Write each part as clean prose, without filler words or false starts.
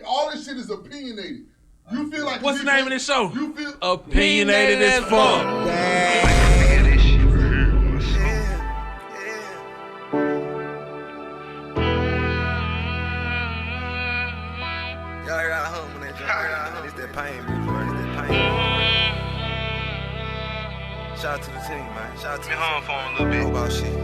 All this shit is opinionated. You feel like what's the name of this show? You feel Opinionated as fuck. Y'all heard our home when they jump. It's that pain music, right? It's that pain. Shout out to the team, man. Shout out to me home for a little bit. What about shit?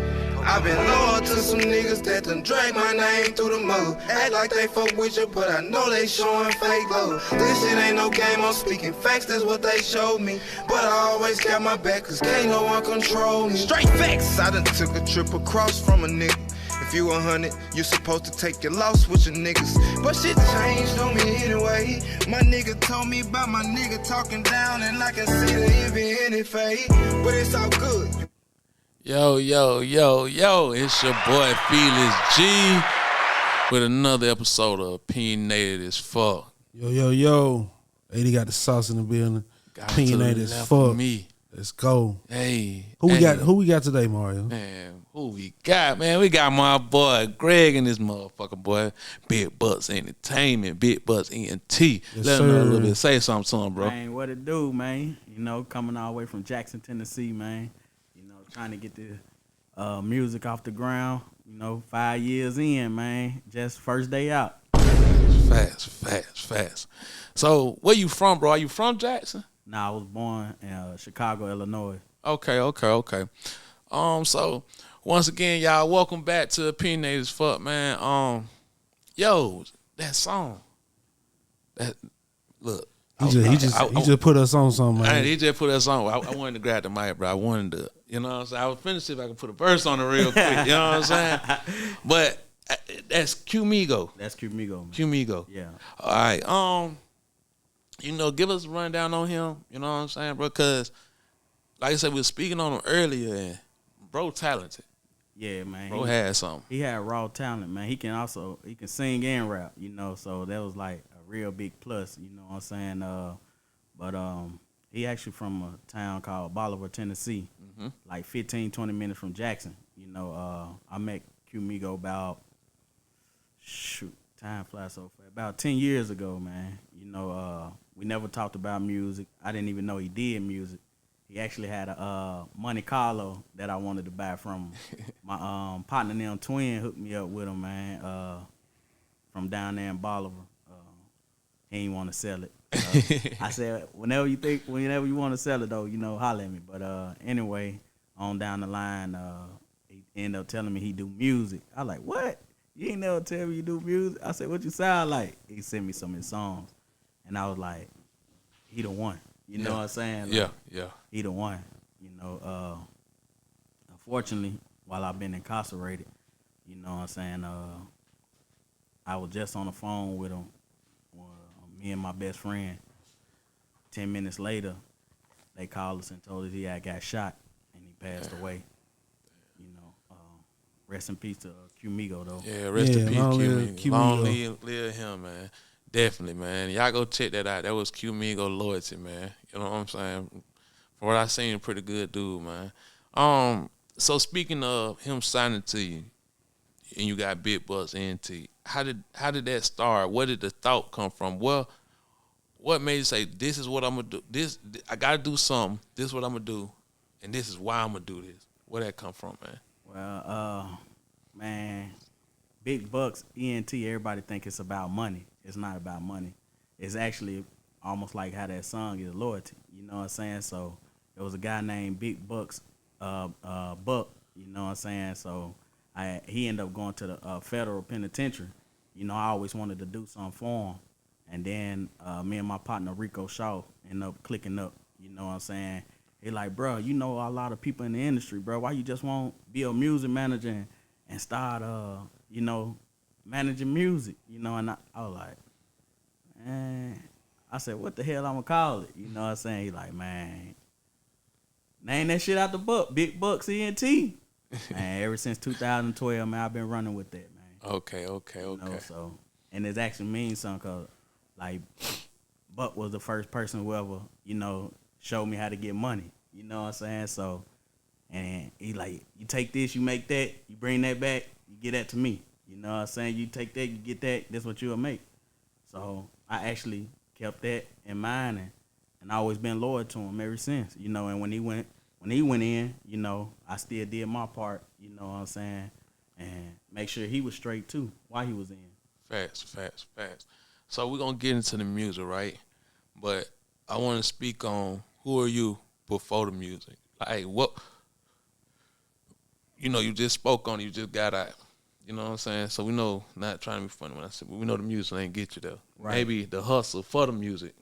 I've been loyal to some niggas that done drank my name through the mud. Act like they fuck with you, but I know they showing fake love. This shit ain't no game, I'm speaking facts, that's what they showed me. But I always got my back, cause can't no one control me. Straight facts! I done took a trip across from a nigga. If you 100, you supposed to take your loss with your niggas. But shit changed on me anyway. My nigga told me about my nigga talking down, and I can see the envy in his face. But it's all good. Yo, it's your boy Felix G with another episode of Opinionated as Fuck. Yo. 80 got the sauce in the building. Opinionated as fuck. Me. Let's go. Hey. Who we got today, Mario? Man, who we got, man? We got my boy Greg and this motherfucker boy, Big Bucks Entertainment, Big Bucks ENT. Yes, Let him know a little bit. Say something to him, bro. Man, what it do, man? You know, coming all the way from Jackson, Tennessee, man. You know, trying to get the music off the ground. You know, 5 years in, man. Just first day out. Fast. So, where you from, bro? Are you from Jackson? Nah, I was born in Chicago, Illinois. Okay. So once again, y'all, welcome back to Opinionated as Fuck, man. Yo, that song. That look. He just put us on something, man. He just put us on. I wanted to grab the mic, bro. I wanted to, you know what I'm saying? I was finished if I could put a verse on it real quick, you know what I'm saying? But that's Q Migo. That's Q Migo, man. Q Migo. Yeah. All right. You know, give us a rundown on him, you know what I'm saying, bro? Because, like I said, we were speaking on him earlier, and bro talented. Yeah, man. Bro had something. He had raw talent, man. He can sing and rap, you know, so that was like a real big plus, you know what I'm saying? But he actually from a town called Bolivar, Tennessee, like 15, 20 minutes from Jackson. You know, I met Q Migo about, time flies so fast, about 10 years ago, man. You know, we never talked about music. I didn't even know he did music. He actually had a Monte Carlo that I wanted to buy from him. My partner, them twin, hooked me up with him, man, from down there in Bolivar. He ain't want to sell it. I said, whenever you want to sell it, though, you know, holler at me. But anyway, on down the line, he ended up telling me he do music. I like, what? You ain't never tell me you do music? I said, what you sound like? He sent me some of his songs. And I was like, he the one. You know what I'm saying? Like, yeah. He the one. You know, unfortunately, while I've been incarcerated, you know what I'm saying, I was just on the phone with him, me and my best friend. 10 minutes later, they called us and told us he had got shot and he passed away. You know, rest in peace to Q Migo, though. Yeah, rest in peace, Q Migo. Long Migo. live him, man. Definitely, man. Y'all go check that out. That was Q Migo Loyalty, man. You know what I'm saying? From what I seen, pretty good dude, man. So speaking of him signing to you, and you got Big Bucks ENT, how did that start? Where did the thought come from? Well, what made you say, this is what I'm gonna do? This I gotta do something. This is what I'm gonna do, and this is why I'm gonna do this. Where that come from, man? Well, man, Big Bucks ENT. Everybody think it's about money. It's not about money. It's actually almost like how that song is, loyalty. You know what I'm saying? So there was a guy named Big Bucks Buck. You know what I'm saying? So he ended up going to the federal penitentiary. You know, I always wanted to do something for him. And then me and my partner Rico Shaw ended up clicking up. You know what I'm saying? He like, bro, you know a lot of people in the industry, bro. Why you just won't be a music manager and start, you know, managing music? You know, and I was like, man, I said, what the hell I'm gonna call it? You know what I'm saying? He like, man, name that shit out the book, Big Bucks ENT. Man, ever since 2012, man, I've been running with that, man. Okay. You know, so, and it actually means something, cause like Buck was the first person who ever, you know, showed me how to get money. You know what I'm saying? So, and he like, you take this, you make that, you bring that back, you get that to me. You know what I'm saying? You take that, you get that, that's what you'll make. So I actually kept that in mind, and I always been loyal to him ever since, you know. And when he went in, you know, I still did my part, you know what I'm saying, and make sure he was straight too while he was in. Facts. So we're gonna get into the music, right? But I want to speak on who are you before the music? Like what? You know, you just spoke on it. You just got out. You know what I'm saying? So we know, not trying to be funny when I say, but we know the music ain't get you there. Right. Maybe the hustle for the music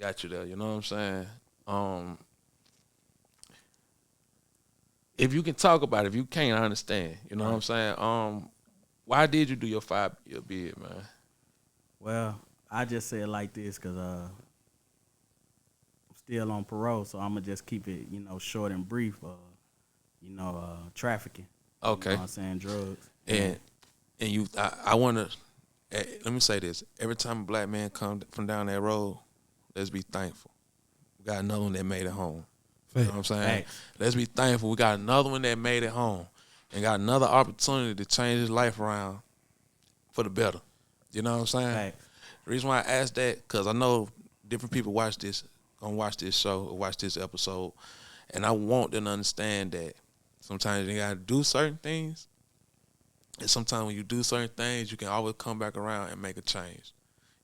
got you there. You know what I'm saying? If you can talk about it, if you can't, I understand. You know what I'm saying? Why did you do your 5-year bid, man? Well, I just say it like this because I'm still on parole, so I'm going to just keep it, you know, short and brief. Trafficking. Okay. You know what I'm saying? Drugs. And you, I want to, let me say this. Every time a black man come from down that road, let's be thankful. We got another one that made it home. You know what I'm saying? Let's be thankful. We got another one that made it home and got another opportunity to change his life around for the better. You know what I'm saying? Facts. The reason why I asked that, because I know different people gonna watch this show or watch this episode, and I want them to understand that sometimes you gotta do certain things, and sometimes when you do certain things, you can always come back around and make a change.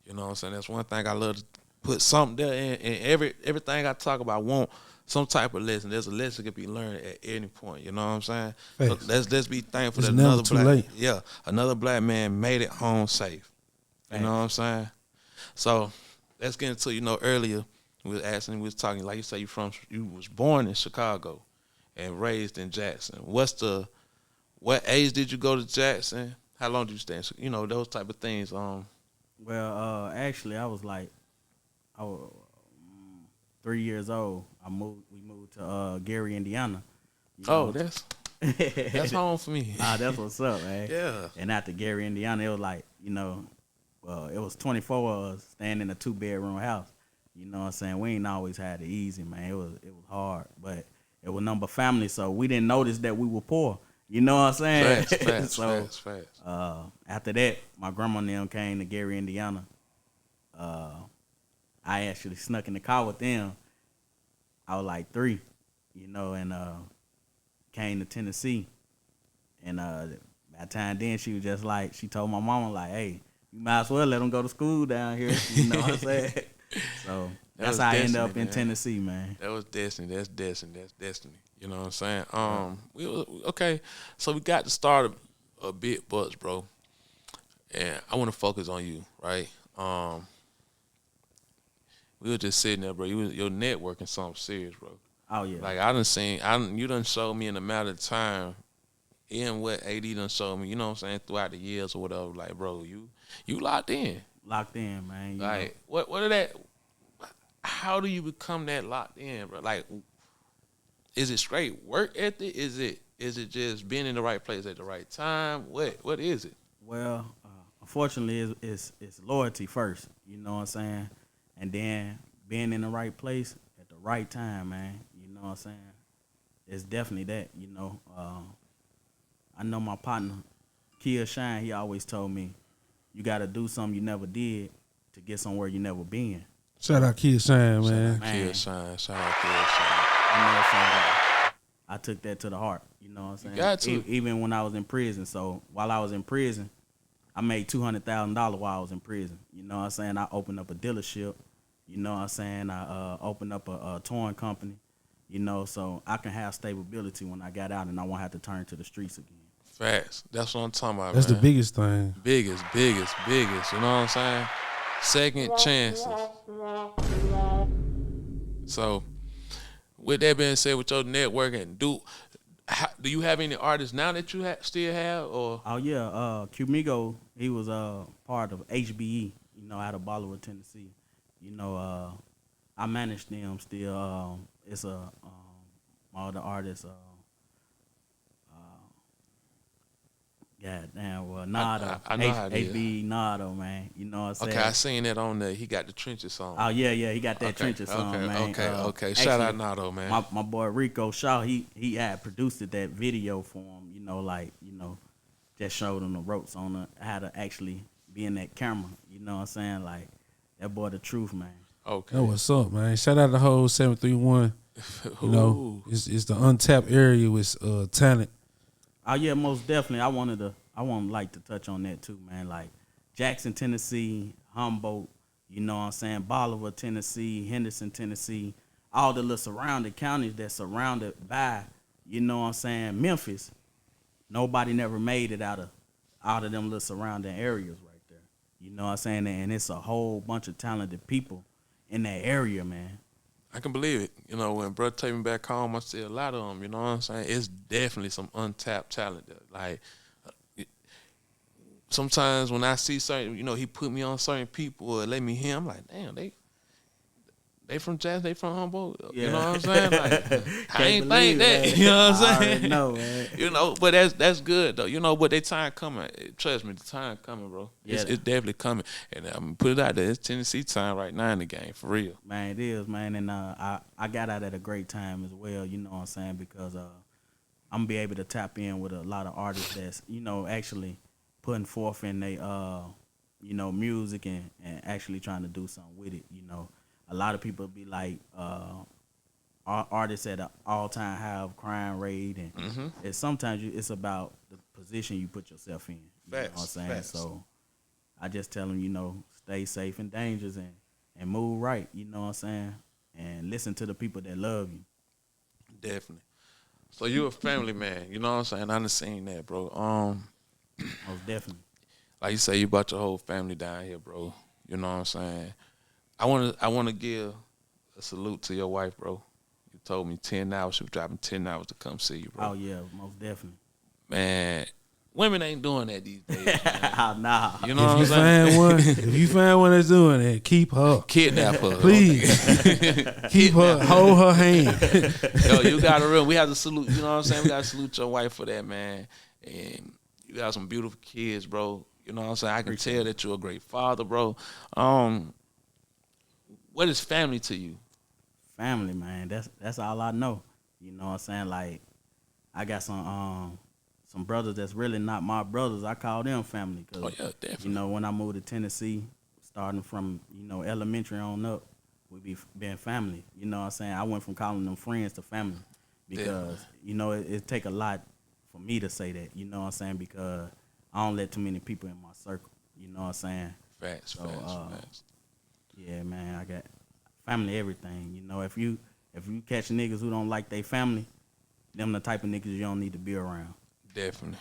You know what I'm saying? That's one thing I love to put something there in everything I talk about. I want some type of lesson. There's a lesson that can be learned at any point. You know what I'm saying? So let's be thankful that another black man made it home safe. You know what I'm saying? So let's get into, you know, earlier we was talking, like you say, you was born in Chicago and raised in Jackson. What age did you go to Jackson? How long did you stay in, you know, those type of things? Well, actually, I was 3 years old. We moved to Gary, Indiana. That's home for me. That's what's up, man. Yeah. And after Gary, Indiana, it was like, you know, it was 24 of us staying in a 2-bedroom house. You know what I'm saying? We ain't always had it easy, man. It was hard, but it was number family, so we didn't notice that we were poor. You know what I'm saying? Facts. After that, my grandma and them came to Gary, Indiana. I actually snuck in the car with them. I was like 3, you know, and came to Tennessee. And by the time then, she was just like, she told my mama, like, hey, you might as well let them go to school down here. You know what I'm saying? So that's how I ended up in Tennessee, man. That was destiny. That's destiny. You know what I'm saying? Okay, so we got to start a Big Bucks, bro. And I want to focus on you, right? We were just sitting there, bro. Your networking something serious, bro. Oh yeah. Like you done showed me in a matter of time, in what AD done showed me, you know what I'm saying, throughout the years or whatever. Like, bro, you locked in. Locked in, man. Like, what are that? How do you become that locked in, bro? Like, is it straight work ethic? Is it just being in the right place at the right time? What is it? Well, unfortunately, it's loyalty first. You know what I'm saying, and then being in the right place at the right time, man. You know what I'm saying? It's definitely that. You know, I know my partner, Kia Shine. He always told me, you got to do something you never did to get somewhere you never been. Shout out Kia Shine, man. Shout out Kia Shine. You know, so I took that to the heart. You know what I'm saying? You got to. Even when I was in prison. So while I was in prison, I made $200,000 while I was in prison. You know what I'm saying? I opened up a dealership. You know what I'm saying? I opened up a towing company. You know, so I can have stability when I got out and I won't have to turn to the streets again. Facts. That's what I'm talking about, That's man. the biggest thing. Biggest. You know what I'm saying? Second chances. So, with that being said, with your networking, do you have any artists now that you still have? Or? Oh, yeah. Q Migo, he was part of HBE, you know, out of Bolivar, Tennessee. You know, I manage them still. It's all the artists. Goddamn, well, Nardo. I know how it is. HBE Nardo, man. You know what I'm saying? Okay, I seen that on there. He got the Trenches song. Oh, yeah, he got that Trenches song, man. Okay. Shout out Nardo, man. My boy Rico Shaw, he had produced that video for him, you know, like, you know, just showed him the ropes on how to actually being that camera. You know what I'm saying? Like, that boy the truth, man. Okay. That what's up, man. Shout out to the whole 731. You know, it's the untapped area with talent. Oh yeah, most definitely. I want like to touch on that too, man. Like Jackson, Tennessee, Humboldt, you know what I'm saying, Bolivar, Tennessee, Henderson, Tennessee, all the little surrounding counties that's surrounded by, you know what I'm saying, Memphis. Nobody never made it out of them little surrounding areas right there. You know what I'm saying? And it's a whole bunch of talented people in that area, man. I can believe it. You know, when brother take me back home, I see a lot of them. You know what I'm saying? It's definitely some untapped talent there. Like, sometimes when I see certain, you know, he put me on certain people or let me hear, I'm like, damn, they from Jazz, they from Humboldt. Yeah. You know what I'm saying? Like, I ain't believe think that. that. You know what I I'm already saying? know, man. You know, but that's good though. You know, but they time coming. Trust me, the time coming, bro. Yeah. It's definitely coming. And I'm gonna put it out there. It's Tennessee time right now in the game, for real. Man, it is, man. And I got out at a great time as well, you know what I'm saying, because I'm going to be able to tap in with a lot of artists that's, you know, actually putting forth in they, you know, music and actually trying to do something with it, you know. A lot of people be like artists at an all-time high of crime rate, and it's sometimes it's about the position you put yourself in. You know what I'm saying? Facts. So I just tell them, you know, stay safe and dangerous and move right, you know what I'm saying? And listen to the people that love you. Definitely. So you a family man, you know what I'm saying? I done seen that, bro. Most definitely. Like you say, you brought your whole family down here, bro. You know what I'm saying? I wanna give a salute to your wife, bro. You told me 10 hours, she was driving 10 hours to come see you, bro. Oh, yeah, most definitely. Man, women ain't doing that these days, man. Nah. You know what I'm saying? If you find one that's doing that, keep her. Kidnap her. Please. Keep her, hold her hand. Yo, you gotta real. We have to salute, you know what I'm saying? We gotta salute your wife for that, man. And you got some beautiful kids, bro. You know what I'm saying? I can tell that you're a great father, bro. What is family to you? Family, man. That's all I know. You know what I'm saying? Like, I got some brothers that's really not my brothers. I call them family. Cause, Oh, yeah, definitely. you know, when I moved to Tennessee, starting from, you know, elementary on up, we being family. You know what I'm saying? I went from calling them friends to family because, Definitely. you know, it take a lot for me to say that. You know what I'm saying? Because I don't let too many people in my circle. You know what I'm saying? Facts. Yeah, man, I got family everything. You know, if you catch niggas who don't like their family, them the type of niggas you don't need to be around. Definitely,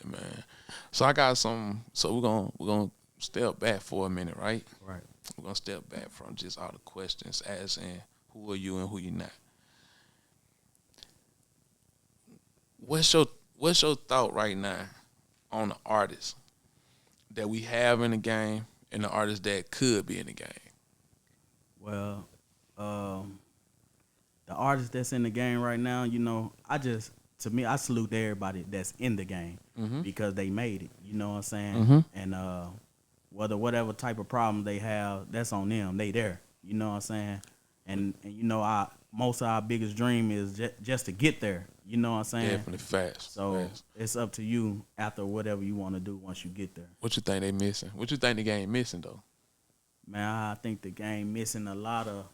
man. So I got some. So we're gonna step back for a minute, right? Right. We're gonna step back from just all the questions, as in who are you and who you not. What's your thought right now on the artists that we have in the game and the artists that could be in the game? Well, the artists that's in the game right now, you know, I salute everybody that's in the game because they made it. You know what I'm saying? And whatever type of problem they have, that's on them. They there. You know what I'm saying? And you know, most of our biggest dream is just to get there. You know what I'm saying? Definitely fast. So it's up to you after whatever you want to do once you get there. What you think they missing? What you think the game missing though? Man, I think the game missing a lot of.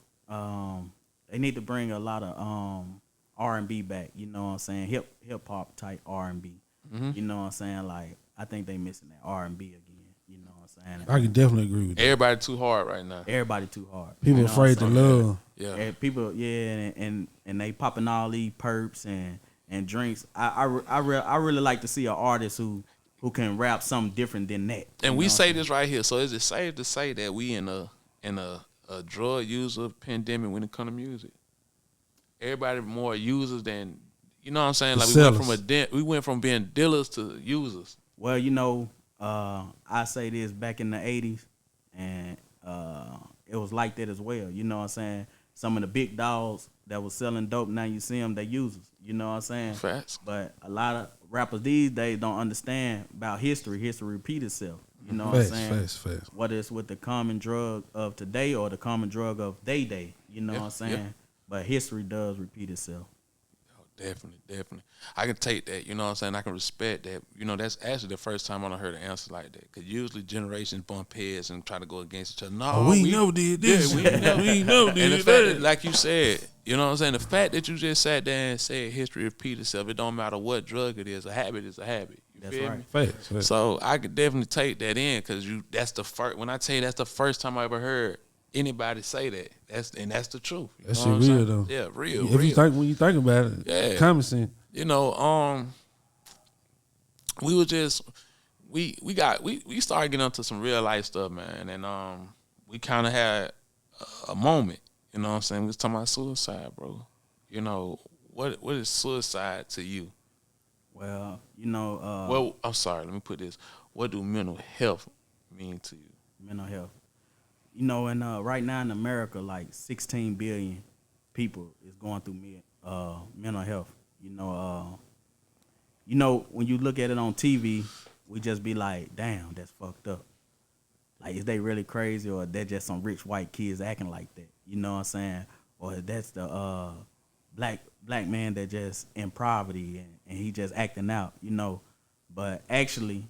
They need to bring a lot of R&B back. You know what I'm saying? Hip hop type R&B. You know what I'm saying? Like, I think they missing that R&B again. You know what I'm saying? I can definitely agree with that. Everybody too hard right now. Everybody too hard. People You know afraid to what I'm saying? love. Yeah. And people, and they popping all these perps and drinks. I really like to see an artist who can rap something different than that. And we say this right here. So is it safe to say that we in a drug user pandemic when it comes to music? Everybody more users than, you know what I'm saying? Like we went from being dealers to users. Well, you know, I say this back in the 80s, and it was like that as well. You know what I'm saying? Some of the big dogs that was selling dope, now you see them, they users. You know what I'm saying? Facts. But a lot of rappers these days don't understand about history. History repeat itself. You know what I'm saying? Facts. Whether it's with the common drug of today or the common drug of they day. You know what I'm saying? Yeah. But history does repeat itself. Oh, Definitely. I can take that, you know what I'm saying? I can respect that. You know, that's actually the first time I done heard an answer like that. Because usually generations bump heads and try to go against each other. No, we never did this. Yeah, we never did And the fact that. that, like you said, you know what I'm saying? The fact that you just sat there and said history repeats itself, it don't matter what drug it is. A habit is a habit. You That's feel right. me? Facts. So I could definitely take that in because that's the first. When I tell you that's the first time I ever heard anybody say that. That's the truth. That shit real though. Yeah, real. If you think when you think about it, Yeah. common sense. You know, we were just we started getting into some real life stuff, man, and we kind of had a moment. You know what I'm saying? We was talking about suicide, bro. You know, what is suicide to you? Well, you know. Well, I'm sorry. Let me put this. What do mental health mean to you? Mental health. You know, and right now in America, like 16 billion people is going through mental health. You know, when you look at it on TV, we just be like, damn, that's fucked up. Like, is they really crazy, or they're just some rich white kids acting like that? You know what I'm saying? Or that's the black man that just in poverty and he just acting out, you know. But actually,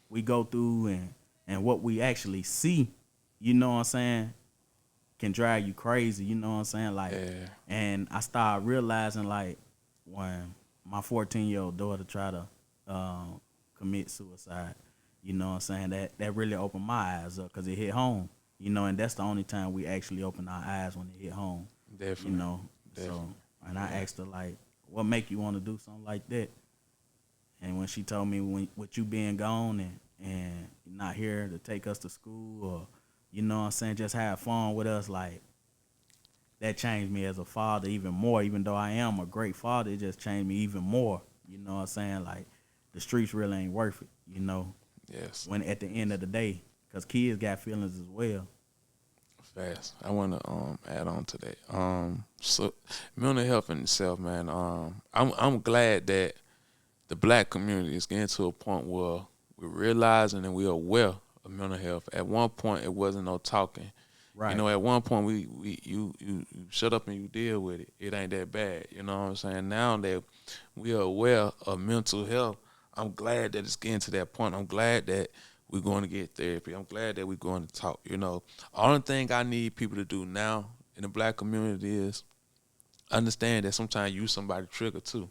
we go through and what we actually see, you know what I'm saying, can drive you crazy, you know what I'm saying? Like, Yeah. And I started realizing, like, when my 14-year-old daughter tried to commit suicide, you know what I'm saying, that really opened my eyes up because it hit home, you know, and that's the only time we actually open our eyes, when it hit home. Definitely. You know, Definitely. so, and I asked her, like, what make you want to do something like that? And when she told me, with you being gone and not here to take us to school, or, you know what I'm saying, just have fun with us, like, that changed me as a father even more. Even though I am a great father, it just changed me even more. You know what I'm saying? Like, the streets really ain't worth it, you know? Yes. When at the end of the day, because kids got feelings as well. Fast. I want to add on to that. So mental health in itself, man. I'm glad that the black community is getting to a point where we're realizing and we're aware of mental health. At one point, it wasn't no talking. Right. You know, at one point, you shut up and you deal with it. It ain't that bad. You know what I'm saying? Now that we are aware of mental health, I'm glad that it's getting to that point. I'm glad that we're going to get therapy. I'm glad that we're going to talk. You know, only thing I need people to do now in the black community is understand that sometimes you somebody trigger too.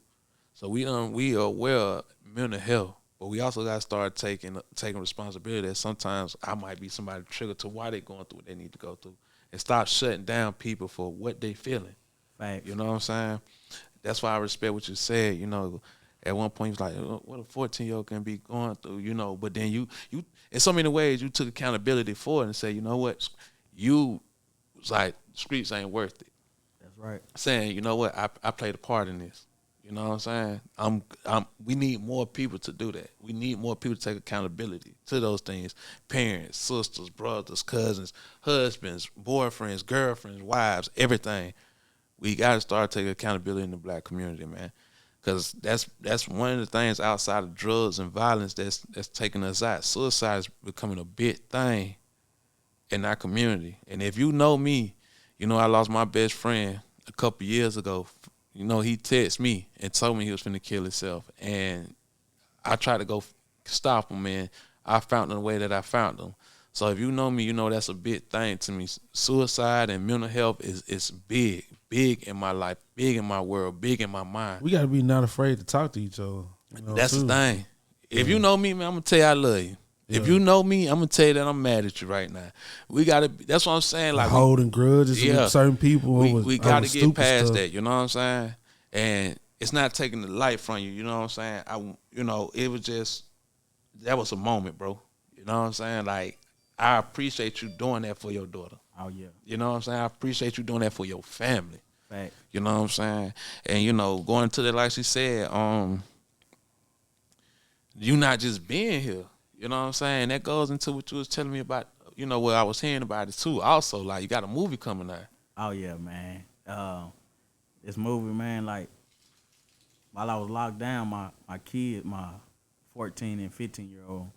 So we are aware of mental health, but we also got to start taking responsibility that sometimes I might be somebody triggered to why they going through what they need to go through, and stop shutting down people for what they feeling. Facts. You know what I'm saying? That's why I respect what you said. You know, at one point you was like, what a 14-year-old can be going through, you know, but then you in so many ways you took accountability for it and said, you know what, you was like, streets ain't worth it. That's right. Saying, you know what, I played a part in this. You know what I'm saying? We need more people to do that. We need more people to take accountability to those things. Parents, sisters, brothers, cousins, husbands, boyfriends, girlfriends, wives, everything. We got to start taking accountability in the black community, man. Because that's one of the things outside of drugs and violence that's taking us out. Suicide is becoming a big thing in our community. And if you know me, you know I lost my best friend a couple years ago. You know, he texted me and told me he was finna kill himself. And I tried to go stop him, and I found him the way that I found him. So if you know me, you know that's a big thing to me. Suicide and mental health is big in my life, big in my world, big in my mind. We got to be not afraid to talk to each other. You know, That's too. the thing. If you know me, man, I'm going to tell you I love you. If you know me, I'm going to tell you that I'm mad at you right now. We got to, that's what I'm saying. Like holding grudges with certain people. We got to get past that, you know what I'm saying? And it's not taking the light from you, you know what I'm saying? It was just, that was a moment, bro. You know what I'm saying? Like, I appreciate you doing that for your daughter. Oh, yeah. You know what I'm saying? I appreciate you doing that for your family. Fact. You know what I'm saying? And, you know, going to that, like she said, you not just being here. You know what I'm saying? That goes into what you was telling me about, you know, what I was hearing about it too. Also, like, you got a movie coming out. Oh, yeah, man. This movie, man, like, while I was locked down, my kid, my 14 and 15-year-old,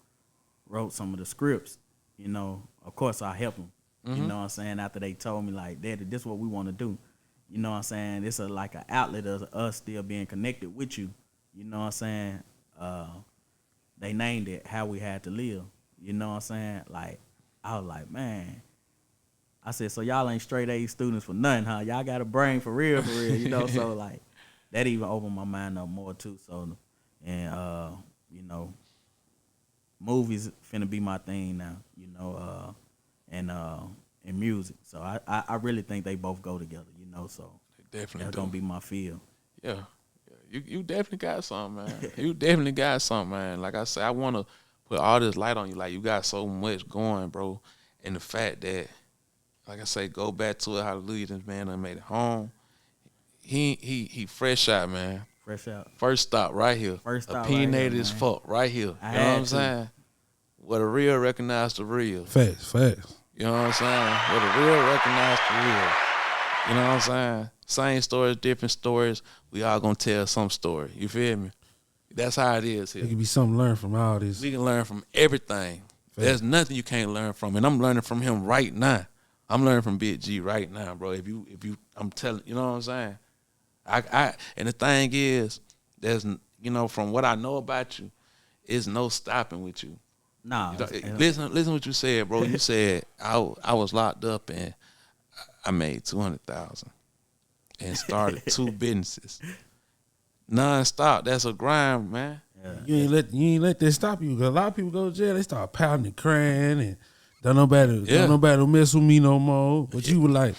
wrote some of the scripts. You know, of course, I helped them. Mm-hmm. You know what I'm saying? After they told me, like, Daddy, this is what we want to do. you know what I'm saying, it's like an outlet of us still being connected with you. You know what I'm saying? They named it How We Had to Live. You know what I'm saying? Like, I was like, man. I said, so y'all ain't straight A students for nothing, huh? Y'all got a brain for real, you know? So, like, that even opened my mind up more, too. So, and, you know, movies finna be my thing now, you know, and music. So, I really think they both go together, you know? So, Definitely that's going to be my field. Yeah. You definitely got something, man. You definitely got something, man. Like I said, I want to put all this light on you. Like, you got so much going, bro. And the fact that, like I say, go back to it, hallelujah, this man done made it home. He fresh out, man. Fresh out. First stop right here. First stop Opinionated right here, as fuck right here. You know what I'm saying? Where the real recognize the real. Facts. You know what I'm saying? Where the real recognize the real. You know what I'm saying? Same stories, different stories. We all gonna tell some story. You feel me? That's how it is here. It could be something learned from all this. We can learn from everything. Fact. There's nothing you can't learn from, and I'm learning from him right now. I'm learning from Big G right now, bro. If you, I'm telling, you know what I'm saying? And the thing is, there's, you know, from what I know about you, it's no stopping with you. Nah. Listen what you said, bro. You said I was locked up and I made $200,000 and started 2 businesses. Non-stop. That's a grind, man. Yeah. You ain't let that stop you. 'Cause a lot of people go to jail, they start pounding and crying and don't nobody mess with me no more. But you were like,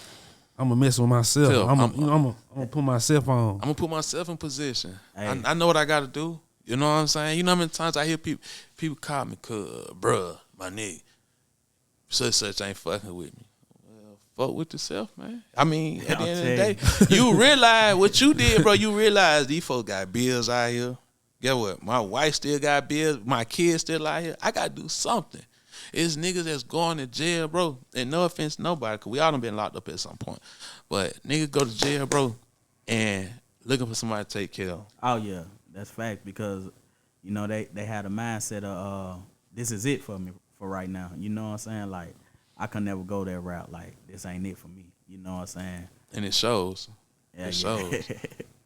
I'm gonna mess with myself. I'm gonna put myself on. I'm gonna put myself in position. Hey. I know what I gotta do. You know what I'm saying? You know how many times I hear people call me, bruh, my nigga, such ain't fucking with me. Well, fuck with yourself, man. I mean, at the end of the day, you realize what you did, bro. You realize these folks got bills out here. Guess what? My wife still got bills. My kids still out here. I gotta do something. It's niggas that's going to jail, bro. And no offense to nobody, because we all done been locked up at some point. But niggas go to jail, bro, and looking for somebody to take care of. Oh, yeah. That's fact because, you know, they had a mindset of this is it for me for right now. You know what I'm saying? Like, I can never go that route. Like, this ain't it for me. You know what I'm saying? And it shows. Yeah, it shows.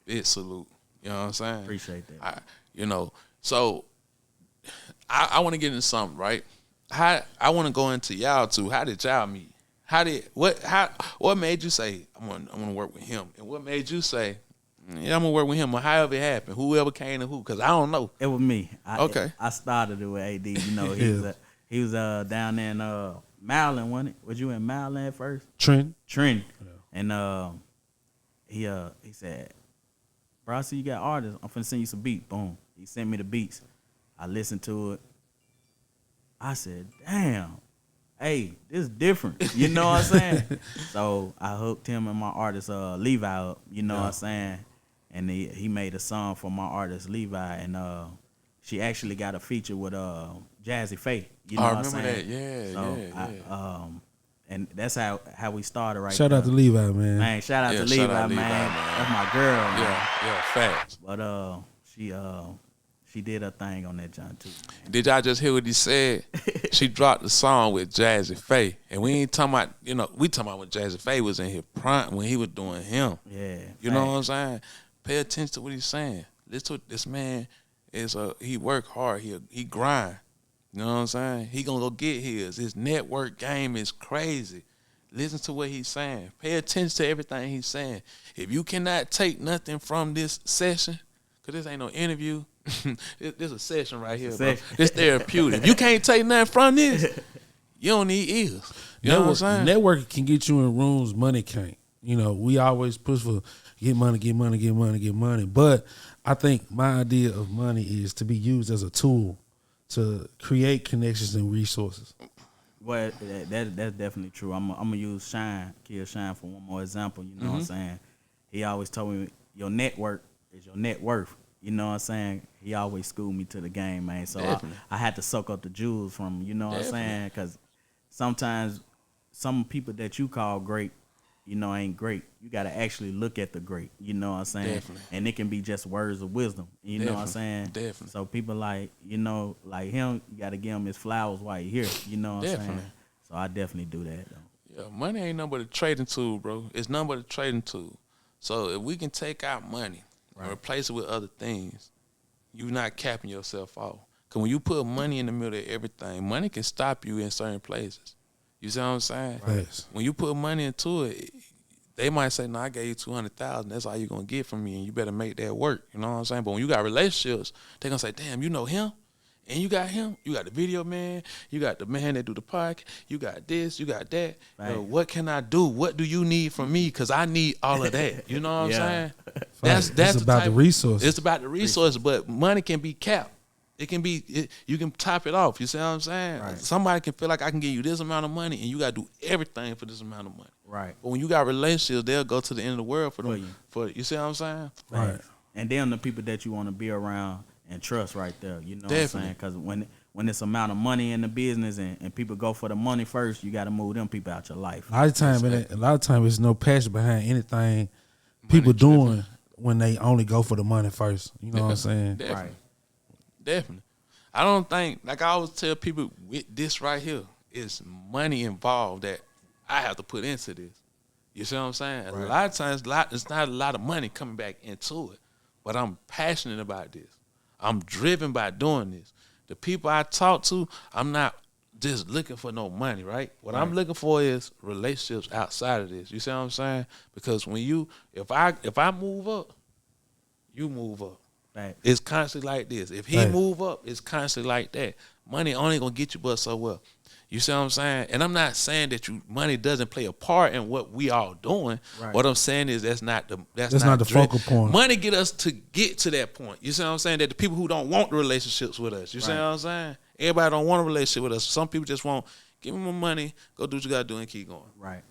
Big salute. You know what I'm saying? Appreciate that. So I want to get into something, right? I want to go into y'all too. How did y'all meet? What made you say I'm gonna work with him? And what made you say, yeah, I'm gonna work with him, or however it happened, whoever came to who? Because I don't know. It was me. Okay. I started it with AD. You know, he was down there in Maryland, wasn't it? Was you in Maryland first? Trent. Yeah. And he said, bro, I see you got artists. I'm finna send you some beats. Boom. He sent me the beats. I listened to it. I said, damn, hey, this is different. You know what I'm saying? So I hooked him and my artist Levi up. You know what I'm saying? And he made a song for my artist Levi, and she actually got a feature with Jazzy Faye. You know what I'm saying? That. Yeah, yeah. And that's how we started right Shout there. out to Levi, man. Man, shout out to Levi, man. That's my girl, man. Yeah, facts. But she did her thing on that John too. Man. Did y'all just hear what he said? She dropped the song with Jazzy Faye. And we ain't talking about, we talking about when Jazzy Faye was in his prime, when he was doing him. Yeah. You know what I'm saying? Pay attention to what he's saying. This man he work hard, he grind. You know what I'm saying? He gonna go get his. His network game is crazy. Listen to what he's saying. Pay attention to everything he's saying. If you cannot take nothing from this session, because this ain't no interview, this a session right here, bro. This therapeutic. If you can't take nothing from this, you don't need ears. You know what I'm saying? Networking can get you in rooms money can't. We always push for get money. But I think my idea of money is to be used as a tool to create connections and resources. Well, that's definitely true. I'm gonna use Kill Shine for one more example. You know what I'm saying? He always told me your network is your net worth. You know what I'm saying? He always schooled me to the game, man. So I had to soak up the jewels from him. You know what I'm saying? Because sometimes some people that you call great, ain't great. You got to actually look at the great. You know what I'm saying? Definitely. And it can be just words of wisdom. You know what I'm saying? Definitely. So people like him, you got to give him his flowers while you're here. You know what I'm saying? So I definitely do that, though. Yeah, money ain't nothing but a trading tool, bro. It's nothing but a trading tool. So if we can take out money and replace it with other things, you're not capping yourself off. Because when you put money in the middle of everything, money can stop you in certain places. You see what I'm saying? Right. When you put money into it, they might say, no, I gave you $200,000. That's all you're going to get from me, and you better make that work. You know what I'm saying? But when you got relationships, they're going to say, damn, you know him? And you got him? You got the video man. You got the man that do the podcast. You got this. You got that. Right. What can I do? What do you need from me? Because I need all of that. You know what I'm saying? That's the about type the resources. It's about the resources, but money can be capped. It can be, you can top it off. You see what I'm saying? Right. Somebody can feel like I can give you this amount of money, and you got to do everything for this amount of money. Right. But when you got relationships, they'll go to the end of the world for them. You see what I'm saying? Right. And them the people that you want to be around and trust right there. You know Definitely. what I'm saying? Because when it's amount of money in the business and people go for the money first, you got to move them people out your life. A lot of time, there's no passion behind anything people doing when they only go for the money first. You know what I'm saying? Definitely. Right. Definitely. I don't think, like I always tell people, with this right here, is money involved that I have to put into this. You see what I'm saying? Right. A lot of times, it's not a lot of money coming back into it, but I'm passionate about this. I'm driven by doing this. The people I talk to, I'm not just looking for no money, right? What I'm looking for is relationships outside of this. You see what I'm saying? Because when if I move up, you move up. Right. It's constantly like this. If he move up, it's constantly like that. Money only gonna get you but so well. You see what I'm saying? And I'm not saying that money doesn't play a part in what we all doing. Right. What I'm saying is that's not the focal point. Money get us to get to that point. You see what I'm saying? That the people who don't want the relationships with us. You see what I'm saying? Everybody don't want a relationship with us. Some people just want, give me my money, go do what you gotta do and keep going. Right.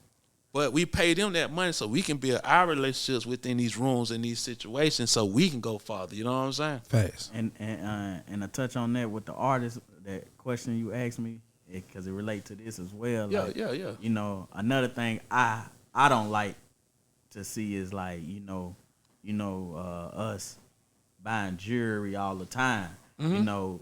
But we pay them that money so we can build our relationships within these rooms and these situations so we can go farther. You know what I'm saying? Facts. And I touch on that with the artist, that question you asked me, because it relates to this as well. Yeah, like, yeah. You know, another thing I don't like to see is like, us buying jewelry all the time. Mm-hmm. You know,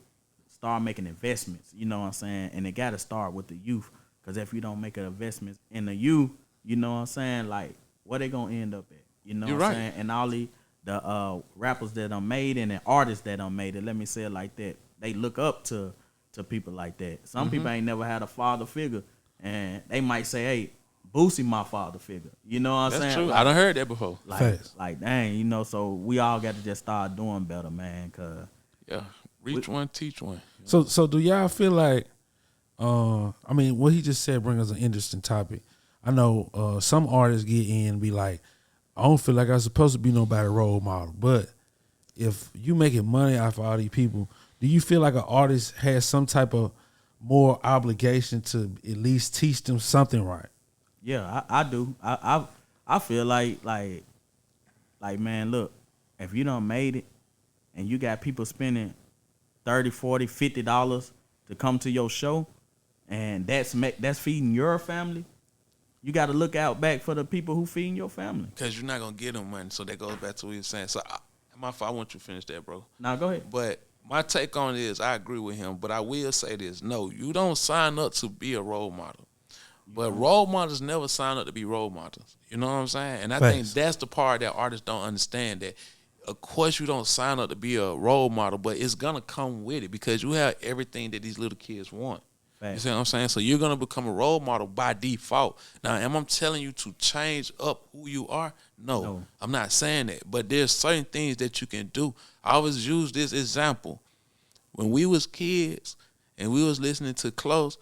start making investments. You know what I'm saying? And it got to start with the youth, because if you don't make an investment in the youth, you know what I'm saying? Like, where they gonna end up at? You know what I'm saying? And all the rappers that done made it and the artists that done made it, let me say it like that, they look up to people like that. Some people ain't never had a father figure, and they might say, hey, Boosie my father figure. You know what I'm saying? That's true. Like, I done heard that before. Like, dang, you know, so we all got to just start doing better, man, because... Yeah, reach one, teach one. So do y'all feel like, I mean, what he just said brings us an interesting topic. I know some artists get in and be like, I don't feel like I'm supposed to be nobody role model. But if you making money off of all these people, do you feel like an artist has some type of more obligation to at least teach them something right? Yeah, I do. I feel like man, look, if you done made it and you got people spending $30, $40, $50 to come to your show, and that's feeding your family, you got to look out back for the people who feeding your family. Because you're not going to get them money. So that goes back to what you're saying. So, my fault, I want you to finish that, bro. Nah, go ahead. But my take on it is I agree with him, but I will say this. No, you don't sign up to be a role model. But role models never sign up to be role models. You know what I'm saying? And I think that's the part that artists don't understand, that of course you don't sign up to be a role model, but it's going to come with it because you have everything that these little kids want. You see what I'm saying? So you're going to become a role model by default. Now, am I telling you to change up who you are? No, I'm not saying that. But there's certain things that you can do. I always use this example. When we was kids and we was listening to Close,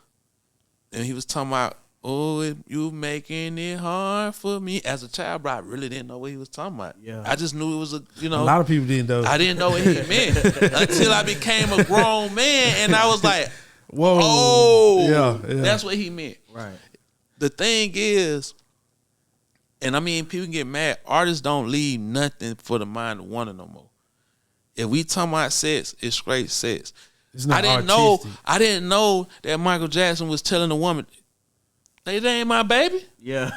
and he was talking about, oh, you making it hard for me. As a child, bro, I really didn't know what he was talking about. Yeah. I just knew it was a lot of people didn't know. I didn't know what he meant until I became a grown man, and I was like, whoa. Oh, yeah. That's what he meant. Right. The thing is, and I mean, people get mad. Artists don't leave nothing for the mind of one no more. If we talking about sex, it's straight sex. It's not I didn't know that Michael Jackson was telling a woman, they ain't my baby. Yeah.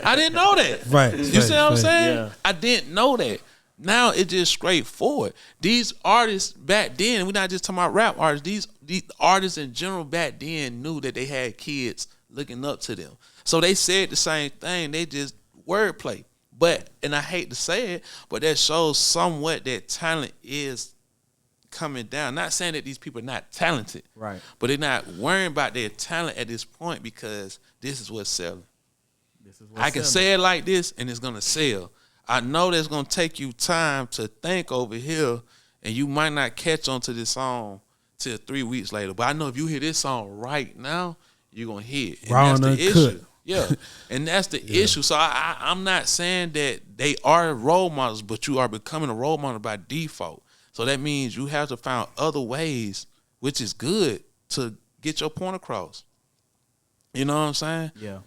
I didn't know that. Right. You see what I'm saying? Yeah. I didn't know that. Now it's just straightforward. These artists back then, we're not just talking about rap artists, these artists in general back then knew that they had kids looking up to them. So they said the same thing. They just wordplay. But, and I hate to say it, but that shows somewhat that talent is coming down. Not saying that these people are not talented, Right. but they're not worrying about their talent at this point because this is what's selling. This is what's I can say it like this, and it's gonna sell. I know that's gonna take you time to think over here, and you might not catch on to this song till 3 weeks later. But I know if you hear this song right now, you're gonna hear it. And Raw that's and the uncut. issue. Yeah, and that's the issue. So I'm not saying that they are role models, but you are becoming a role model by default. So that means you have to find other ways, which is good, to get your point across. You know what I'm saying? Yeah.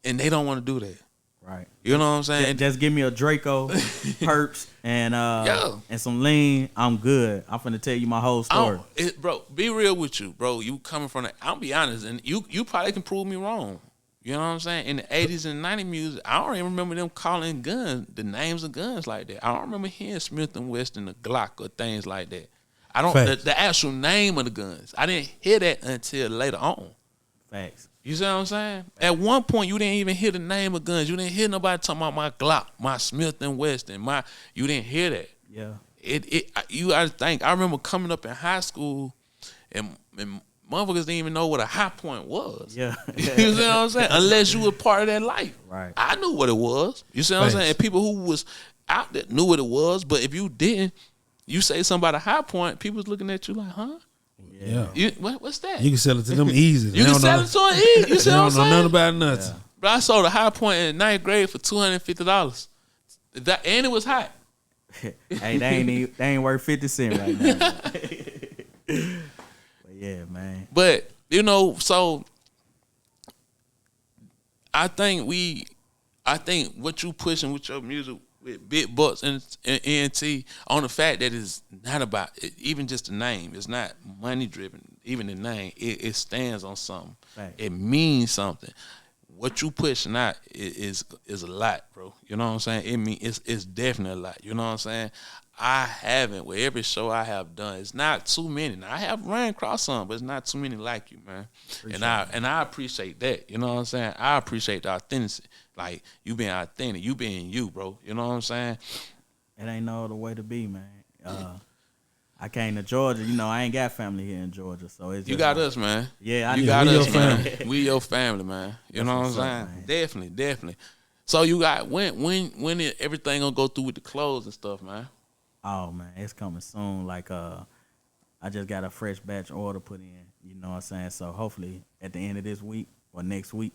And they don't want to do that. Right. You know what I'm saying? Just give me a Draco, perps, and and some lean. I'm good. I'm finna tell you my whole story. Bro, be real with you, bro. You coming from I'll be honest, and you probably can prove me wrong. You know what I'm saying? In the 80s and 90s music, I don't even remember them calling guns, the names of guns like that. I don't remember hearing Smith & Wesson, the Glock, or things like that. I don't, the actual name of the guns. I didn't hear that until later on. Facts. You see what I'm saying? At one point, you didn't even hear the name of guns. You didn't hear nobody talking about my Glock, my Smith & Wesson, you didn't hear that. Yeah. You gotta think. I remember coming up in high school and motherfuckers didn't even know what a high point was. Yeah. You see what I'm saying? Unless you were part of that life. Right. I knew what it was. You see what I'm saying? And people who was out there knew what it was, but if you didn't, you say something about a high point, people was looking at you like, huh? Yeah. What's that? You can sell it to them easy. You can sell it to them easy. You see what I'm saying? They don't know nothing about nothing. Yeah. But I sold a high point in 9th grade for $250. And it was hot. Hey, they ain't worth 50 cents right now. But yeah, man. But, you know, so I think what you pushing with your music with Big Bucks and ENT on the fact that it's not about even just the name. It's not money driven. Even the name, it stands on something. Right. It means something. What you pushing out is a lot, bro. You know what I'm saying? It's definitely a lot. You know what I'm saying? I haven't, with every show I have done, it's not too many. Now, I have run across some, but it's not too many like you, man. And I appreciate that. You know what I'm saying? I appreciate the authenticity. Like, you being authentic, you being you, bro. You know what I'm saying? It ain't no other way to be, man. I came to Georgia. You know, I ain't got family here in Georgia, so it's just, you got us, man. Yeah, you got us, your man. family. We your family, man. You know what I'm saying? Definitely. So you got when everything gonna go through with the clothes and stuff, man? Oh man, it's coming soon. Like I just got a fresh batch order put in. You know what I'm saying? So hopefully at the end of this week or next week,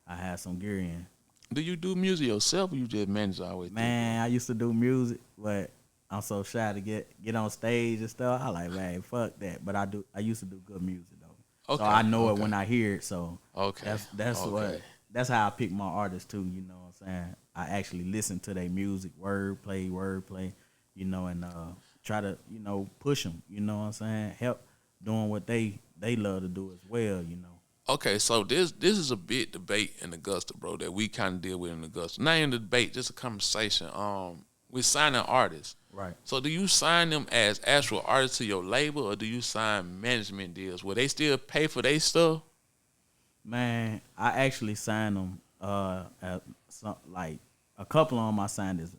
I have some gear in. Do you do music yourself, or you just manage always? Man, I used to do music, but I'm so shy to get on stage and stuff. I like, man, fuck that. But I used to do good music though. Okay. So I know it when I hear it. So that's how I pick my artists too. You know what I'm saying? I actually listen to their music, wordplay. You know, and try to, you know, push them. You know what I'm saying? Help doing what they love to do as well. You know. Okay, so this is a big debate in Augusta, bro, that we kind of deal with in Augusta. Not even a debate, just a conversation. We're signing artists. Right. So do you sign them as actual artists to your label, or do you sign management deals? Will they still pay for their stuff? Man, I actually signed them. Like a couple of them I signed as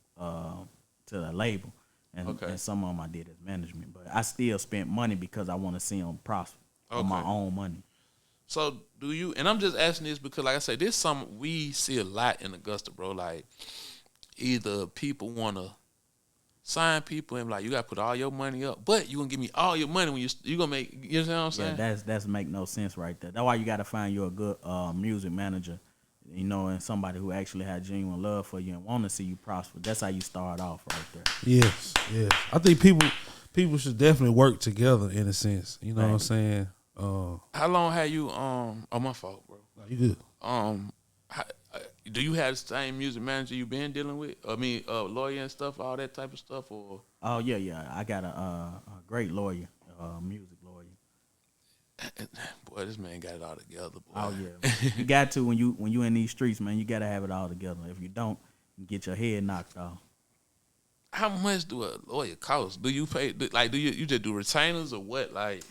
to the label, and some of them I did as management. But I still spent money because I want to see them prosper on my own money. So do you? And I'm just asking this because, like I said, this is something we see a lot in Augusta, bro. Like, either people want to sign people and like, you got to put all your money up, but you gonna give me all your money when you gonna make. You know what I'm saying? Yeah, that's make no sense right there. That's why you got to find you a good music manager, you know, and somebody who actually had genuine love for you and want to see you prosper. That's how you start off right there. Yes. I think people should definitely work together in a sense. You know what I'm saying? How long have you oh, my fault, bro. No, you good. Do you have the same music manager you been dealing with? I mean, lawyer and stuff, all that type of stuff, or? Oh yeah. I got a great lawyer, music lawyer. Boy, this man got it all together, boy. Oh yeah, you got to when you in these streets, man. You got to have it all together. If you don't, you get your head knocked off. How much do a lawyer cost? Do you pay? Like, do you just do retainers or what? Like,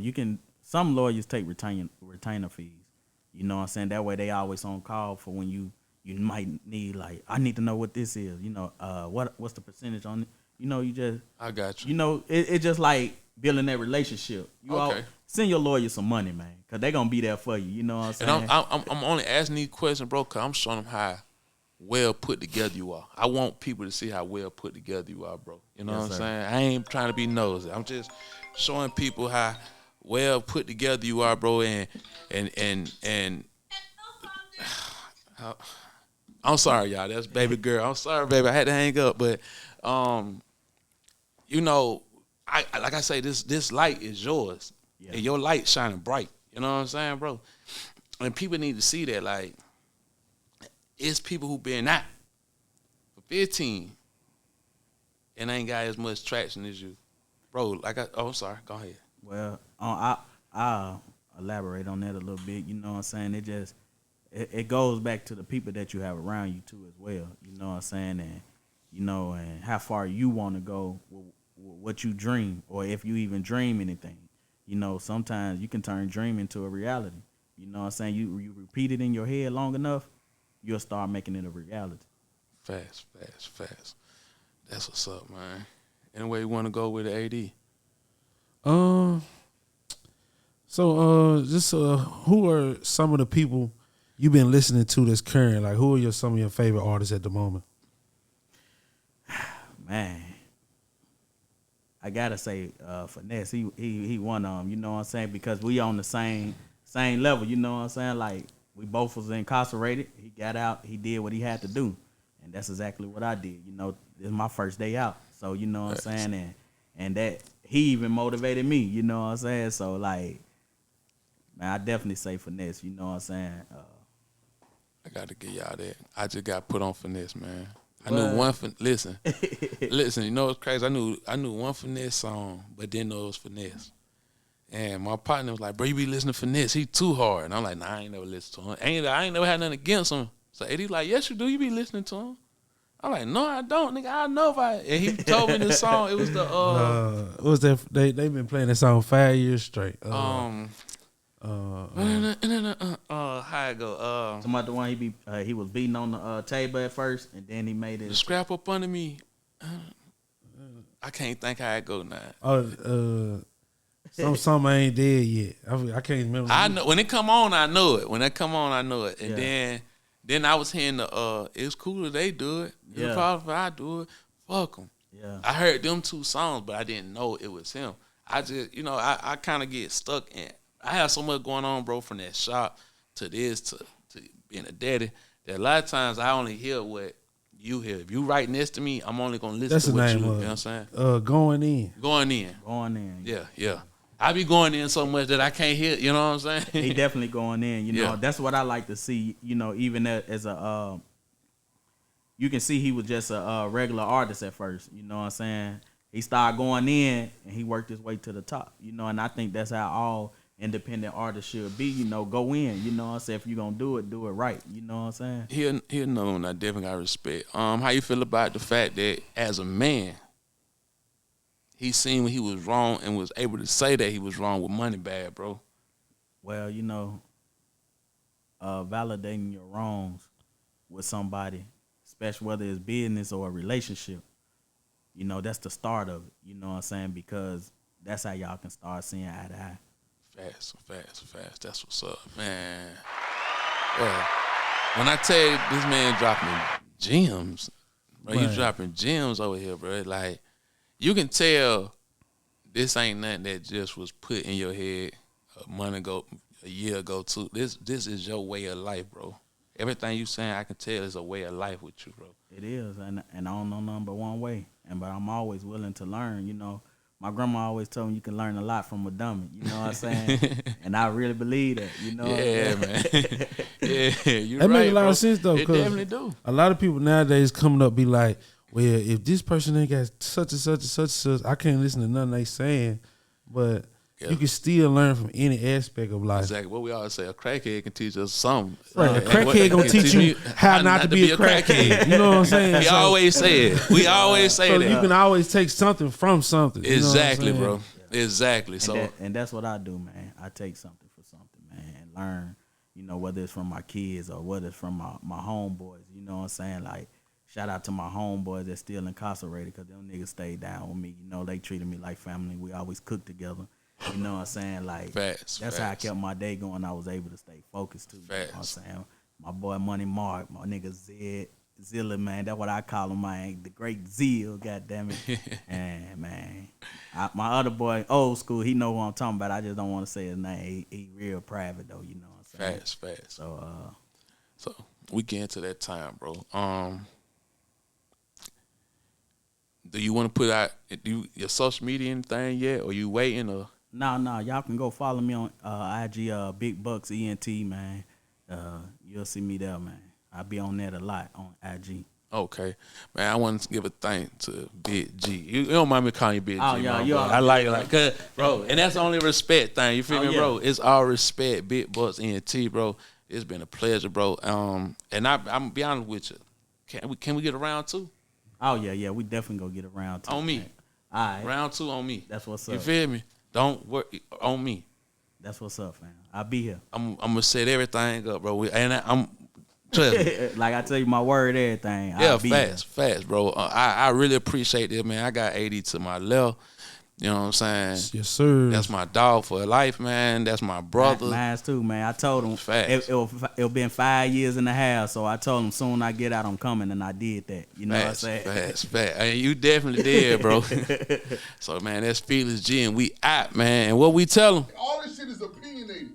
you can. Some lawyers take retainer fees. You know what I'm saying? That way they always on call for when you you might need like, I need to know what this is. You know, what's the percentage on it? You know, you just. I got you. You know, it's just like building that relationship. You Okay. Send your lawyer some money, man, because they're going to be there for you. You know what I'm saying? And I'm only asking these questions, bro, because I'm showing them how well put together you are. I want people to see how well put together you are, bro. You know what I'm saying? I ain't trying to be nosy. I'm just showing people how well put together you are, bro, and I'm sorry, y'all. That's baby girl. I'm sorry, baby. I had to hang up, but you know, I like I say, this light is yours, and your light shining bright. You know what I'm saying, bro? And people need to see that. Like, it's people who been out for 15 and ain't got as much traction as you, bro. Like, I'm sorry. Go ahead. Well, I'll elaborate on that a little bit. You know what I'm saying? It goes back to the people that you have around you too as well. You know what I'm saying? And you know, and how far you want to go with what you dream, or if you even dream anything. You know, sometimes you can turn dream into a reality. You know what I'm saying? You repeat it in your head long enough, you'll start making it a reality. Fast. That's what's up, man. Anyway, you want to go with the AD? Who are some of the people you've been listening to that's current? Like, who are some of your favorite artists at the moment? Man, I gotta say, Finesse. He one of them. You know what I'm saying? Because we on the same level. You know what I'm saying? Like, we both was incarcerated. He got out. He did what he had to do, and that's exactly what I did. You know, this is my first day out. So you know what I'm saying, and that he even motivated me. You know what I'm saying? So like, man, I definitely say Finesse. You know what I'm saying? I got to give y'all that. I just got put on Finesse, man. I knew one. Listen. You know what's crazy? I knew one Finesse song, but didn't know it was Finesse. And my partner was like, "Bro, you be listening to Finesse? He too hard." And I'm like, "Nah, I ain't never listened to him. I ain't never had nothing against him." So Eddie's like, "Yes, you do. You be listening to him." I'm like, "No, I don't, nigga. I know if I." And he told me the song. It was the what was that? They've been playing that song 5 years straight. How it go? Talking about the one he was beating on the table at first, and then he made it. Scrap up under me. I can't think how it go now. Some I ain't dead yet. I can't remember. I know when it come on, I know it. And then I was hearing it's cool if they do it. It's a problem if I do it. Fuck them. Yeah. I heard them two songs, but I didn't know it was him. I just, I kind of get stuck in. I have so much going on, bro, from that shop to this to being a daddy, that a lot of times I only hear what you hear. If you right next to me, I'm only gonna listen to what you. You know what I'm saying? Going in. Going in. Yeah. I be going in so much that I can't hear. You know what I'm saying? He definitely going in. You know, that's what I like to see. You know, even as a, you can see he was just a regular artist at first. You know what I'm saying? He started going in and he worked his way to the top. You know, and I think that's how all independent artists should be. You know, go in. You know what I'm saying? If you're gonna do it right. You know what I'm saying? He another one I definitely got respect. How you feel about the fact that as a man, he seen when he was wrong and was able to say that he was wrong with Money Bag, bro? Well, validating your wrongs with somebody, especially whether it's business or a relationship, that's the start of it. You know what I'm saying? Because that's how y'all can start seeing eye to eye. Fast. That's what's up, man. Well, when I tell you this man dropping gems, bro, you dropping gems over here, bro. Like, you can tell this ain't nothing that just was put in your head a year ago too. This is your way of life, bro. Everything you saying, I can tell is a way of life with you, bro. It is, and I don't know nothing but one way. But I'm always willing to learn, My grandma always told me you can learn a lot from a dummy. You know what I'm saying? And I really believe that. Yeah, man. Yeah, you're that right, makes a lot bro. of sense though. It definitely do. A lot of people nowadays coming up be like, "Well, if this person ain't got such and such and such and such, I can't listen to nothing they saying." But you can still learn from any aspect of life. Exactly. What we always say, a crackhead can teach us something. Right, a crackhead gonna teach you how not to be a crackhead. You know what I'm saying? We always say it. We always say that. You can always take something from something. Exactly, bro. Exactly. And that's what I do, man. I take something for something, man, and learn. You know, whether it's from my kids or whether it's from my homeboys. You know what I'm saying? Like, shout out to my homeboys that's still incarcerated because them niggas stayed down with me. You know, they treated me like family. We always cooked together. You know what I'm saying? Like, that's how I kept my day going. I was able to stay focused, too. You know what I'm saying? My boy Money Mark, my nigga Zilla, man. That's what I call him, man. The great Zeal, goddammit. And, man, my other boy, old school, he know who I'm talking about. I just don't want to say his name. He real private, though, you know what I'm saying? Facts. So we get into that time, bro. Do you want to put out your social media anything yet, or you waiting, or? No, y'all can go follow me on IG, Big Bucks ENT, man. You'll see me there, man. I be on that a lot on IG. Okay, man. I want to give a thank to Big G. You don't mind me calling you Big G? Yeah, you are. I like it, cause, bro, and that's the only respect thing. You feel me, bro? It's all respect, Big Bucks ENT, bro. It's been a pleasure, bro. And I'm gonna be honest with you. Can we get a round 2? Oh yeah, we definitely gonna get a round 2 on me. Man. All right, round 2 on me. That's what's up. You feel me? Don't worry on me. That's what's up, man. I'll be here. I'm gonna set everything up, bro. I'm trust me. Like I tell you my word, everything. Yeah, fast, bro. I really appreciate this, man. I got 80 to my left. You know what I'm saying? Yes, sir. That's my dog for life, man. That's my brother. Mine's too, man. I told him it'll been 5 years and a half, so I told him soon I get out, I'm coming, and I did that. You know what I'm saying? Fast. And you definitely did, bro. So, man, that's Fearless G, and we out, man. And what we tell them? All this shit is opinionated.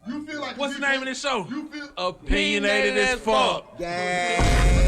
You feel like what's the name of this show? You feel Opinionated as fuck. Yeah.